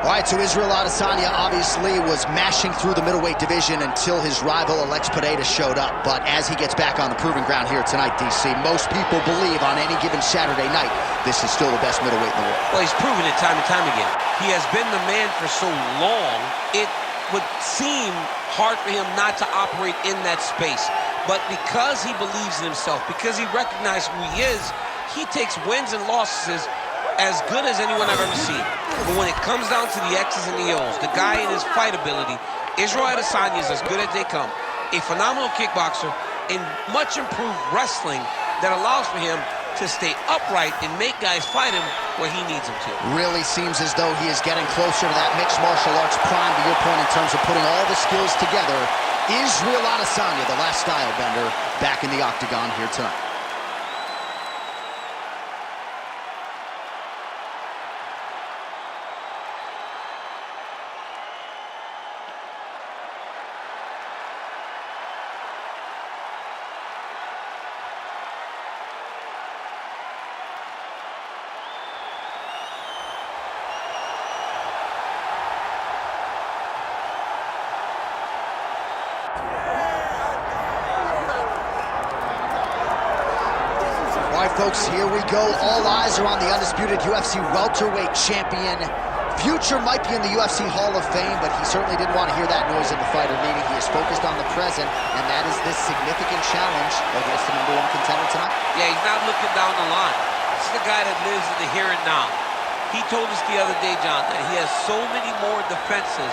All right, so Israel Adesanya obviously was mashing through the middleweight division until his rival Alex Pereira showed up. But as he gets back on the proving ground here tonight, DC, most people believe on any given Saturday night, this is still the best middleweight in the world. Well, he's proven it time and time again. He has been the man for so long, it would seem hard for him not to operate in that space. But because he believes in himself, because he recognizes who he is, he takes wins and losses as good as anyone I've ever seen. But when it comes down to the X's and the O's, the guy in his fight ability, Israel Adesanya is as good as they come. A phenomenal kickboxer and much improved wrestling that allows for him to stay upright and make guys fight him where he needs them to. Really seems as though he is getting closer to that mixed martial arts prime, to your point, in terms of putting all the skills together. Israel Adesanya, the last style bender, back in the octagon here tonight. Folks, here we go. All eyes are on the undisputed UFC welterweight champion. Future might be in the UFC Hall of Fame, but he certainly didn't want to hear that noise in the fighter meeting. He is focused on the present, and that is this significant challenge against the #1 contender tonight. Yeah, he's not looking down the line. This is the guy that lives in the here and now. He told us the other day, John, that he has so many more defenses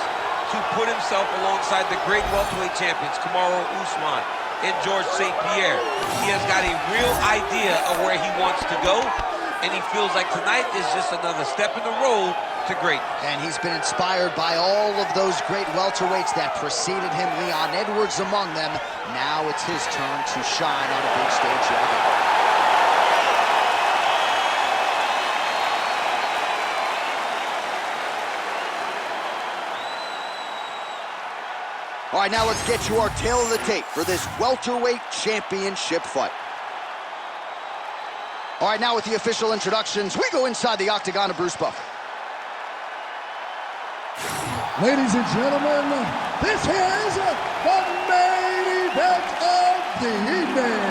to put himself alongside the great welterweight champions, Kamaru Usman and George St. Pierre. He has got a real idea of where he wants to go, and he feels like tonight is just another step in the road to greatness. And he's been inspired by all of those great welterweights that preceded him, Leon Edwards among them. Now it's his turn to shine on a big stage yet again. All right, now let's get to our tail of the tape for this welterweight championship fight. All right, now with the official introductions, we go inside the octagon of Bruce Buffer. Ladies and gentlemen, this is the main event of the evening.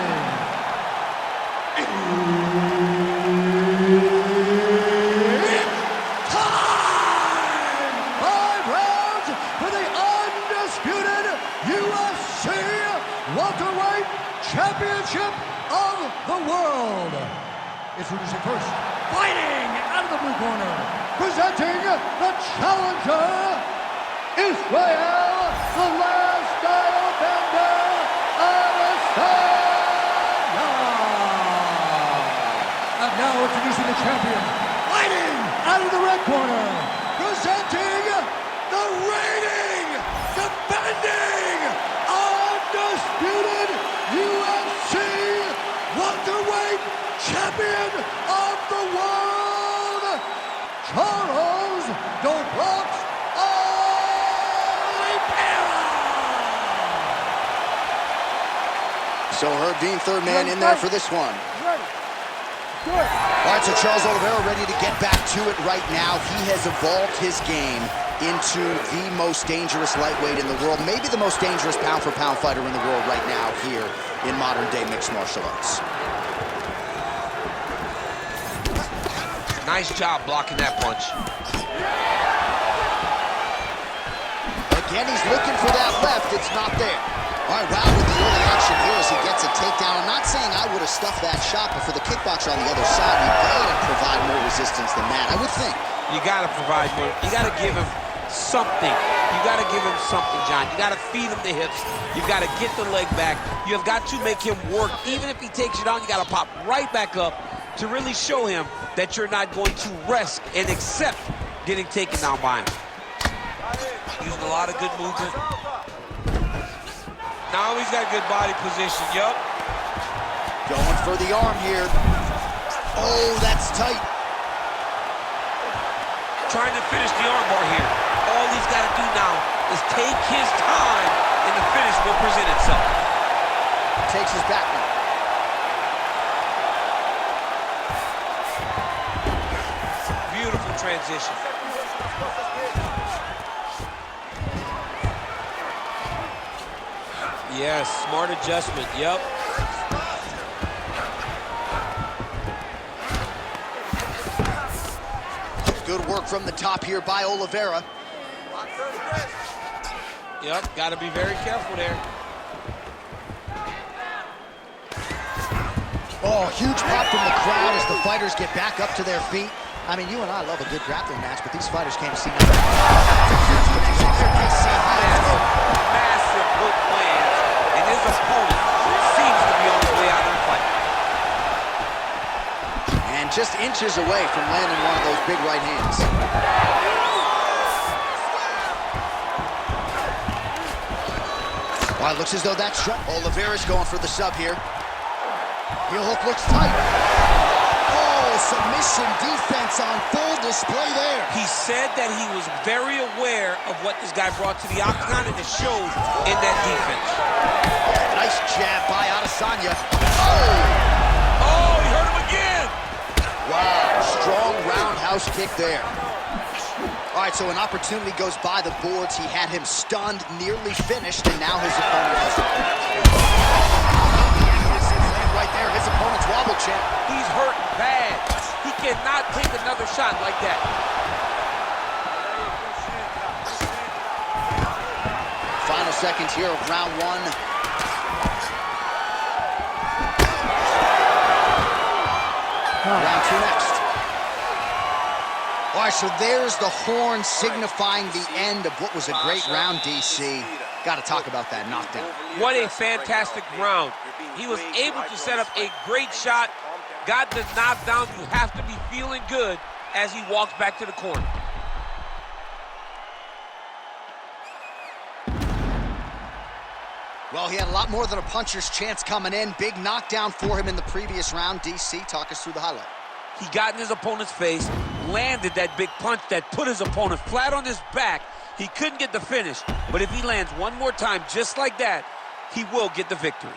It's time! 5 rounds for the undisputed UFC welterweight championship of the world. Introducing first, fighting out of the blue corner, presenting the challenger, Israel, the last style bender, Adesanya. And now introducing the champion, fighting out of the red corner, presenting the reigning, defending, undisputed UFC welterweight champion of the world, Charles "Do Bronx" Oliveira. So Herb Dean, third man in there for this one. All right, so Charles Oliveira ready to get back to it right now. He has evolved his game into the most dangerous lightweight in the world, maybe the most dangerous pound-for-pound fighter in the world right now here in modern-day mixed martial arts. Nice job blocking that punch. Again, he's looking for that left. It's not there. All right, wow, with the early action here as he gets a takedown. I'm not saying I would have stuffed that shot, but for the kickboxer on the other side, you gotta provide more resistance than that, I would think. You gotta provide more. You gotta give him something. You gotta give him something, John. You gotta feed him the hips. You gotta get the leg back. You have got to make him work. Even if he takes you down, you gotta pop right back up to really show him that you're not going to rest and accept getting taken down by him. Using a lot of good movement. Now he's got good body position, yup. Going for the arm here. Oh, that's tight. Trying to finish the armbar here. All he's got to do now is take his time, and the finish will present itself. Takes his back now. Beautiful transition. Yes, smart adjustment, yep. Good work from the top here by Oliveira. Yep, got to be very careful there. Oh, huge pop from the crowd as the fighters get back up to their feet. I mean, you and I love a good grappling match, but these fighters came to see nothing. Huge connection there, DC. Massive hook lands, and his opponent seems to be on his way out of the fight. And just inches away from landing one of those big right hands. Well, it looks as though that's shut. Oliveira's going for the sub here. Heel hook looks tight. Oh, submission defense on full display there. He said that he was very aware of what this guy brought to the octagon, and it showed in that defense. Nice jab by Adesanya. Oh, he hurt him again. Wow, strong roundhouse kick there. All right, so an opportunity goes by the boards. He had him stunned, nearly finished, and now his opponent has right there, his opponent's wobble champ. He's hurt bad. He cannot take another shot like that. Final seconds here of round one. Round two next. All right, so there's the horn signifying the end of what was a great round, DC. Got to talk about that knockdown. What a fantastic round. He was able to set up a great shot, got the knockdown. You have to be feeling good as he walks back to the corner. Well, he had a lot more than a puncher's chance coming in. Big knockdown for him in the previous round. DC, talk us through the highlight. He got in his opponent's face, landed that big punch that put his opponent flat on his back. He couldn't get the finish, but if he lands one more time just like that, he will get the victory.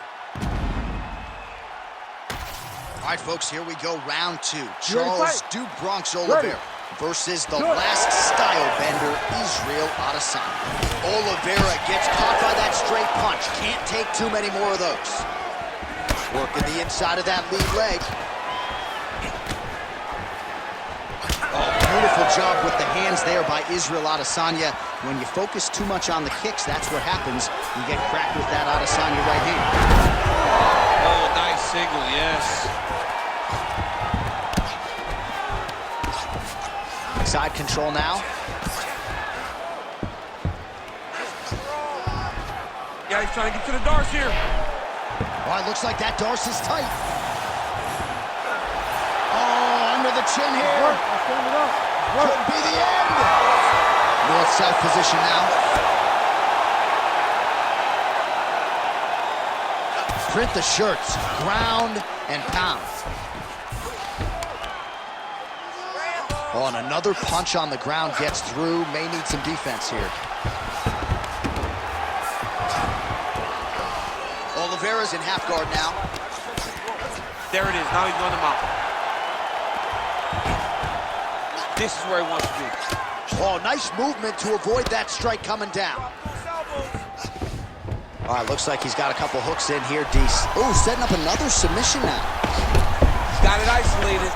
All right, folks, here we go, round two. Charles Du Bronx Oliveira versus the last style bender, Israel Adesanya. Oliveira gets caught by that straight punch. Can't take too many more of those. Working the inside of that lead leg. Oh, beautiful job with the hands there by Israel Adesanya. When you focus too much on the kicks, that's what happens. You get cracked with that Adesanya right hand. Oh, nice single, yes. Side control now. Yeah, he's trying to get to the darts here. Oh, it looks like that darce is tight. Oh, under the chin here. Could be the end. North-south position now. Print the shirts. Ground and pound. Oh, and another punch on the ground gets through. May need some defense here. Oliveira's in half guard now. There it is. Now he's on the mount. This is where he wants to be. Oh, nice movement to avoid that strike coming down. All right, looks like he's got a couple hooks in here. Oh, setting up another submission now. He's got it isolated.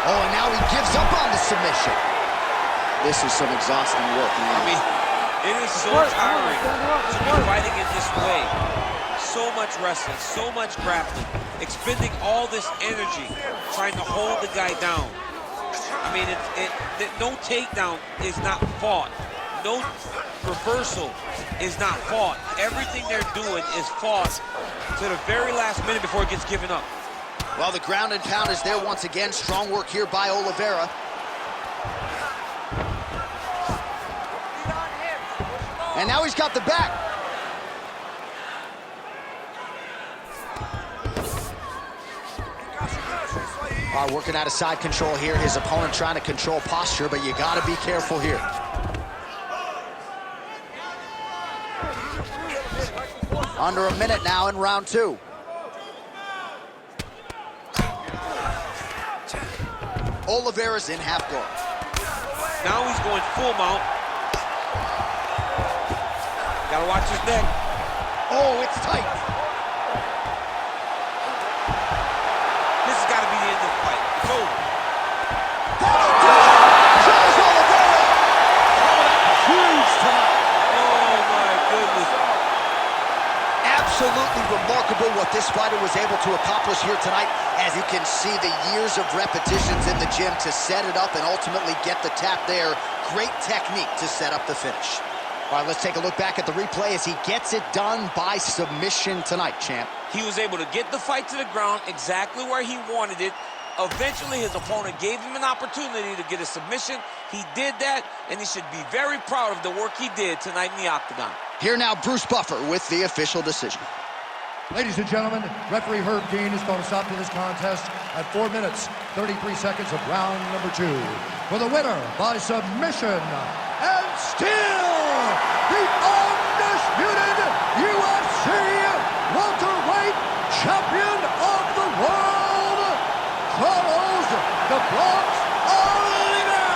Oh, and now he gives up on the submission. This is some exhausting work. I mean, it is so tiring to be fighting in this way. So much wrestling, so much grappling, expending all this energy trying to hold the guy down. I mean, no takedown is not fought. No reversal is not fought. Everything they're doing is fought to the very last minute before it gets given up. Well, the ground and pound is there once again. Strong work here by Oliveira. And now he's got the back. All right, working out of side control here. His opponent trying to control posture, but you got to be careful here. Under a minute now in round two. Oliveira's in half guard. Now he's going full mount. Gotta watch his neck. Oh, it's tight. This has got to be the end of the fight. It's over. Charles Oliveira! Huge tonight. Oh, my goodness. Absolutely remarkable what this fighter was able to accomplish here tonight. As you can see, the years of repetitions in the gym to set it up and ultimately get the tap there. Great technique to set up the finish. All right, let's take a look back at the replay as he gets it done by submission tonight, champ. He was able to get the fight to the ground exactly where he wanted it. Eventually, his opponent gave him an opportunity to get a submission. He did that, and he should be very proud of the work he did tonight in the octagon. Here now, Bruce Buffer with the official decision. Ladies and gentlemen, referee Herb Dean is going to stop to this contest at 4 minutes, 33 seconds of round number 2. For the winner by submission, and still the undisputed UFC welterweight champion of the world, Charles "The Bronx" Oliveira!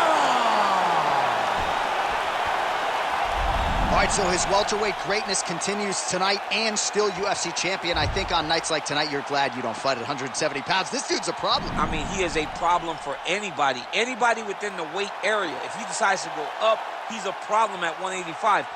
All right, so his welterweight greatness continues tonight and still UFC champion. I think on nights like tonight, you're glad you don't fight at 170 pounds. This dude's a problem. I mean, he is a problem for anybody. Anybody within the weight area. If he decides to go up, he's a problem at 185.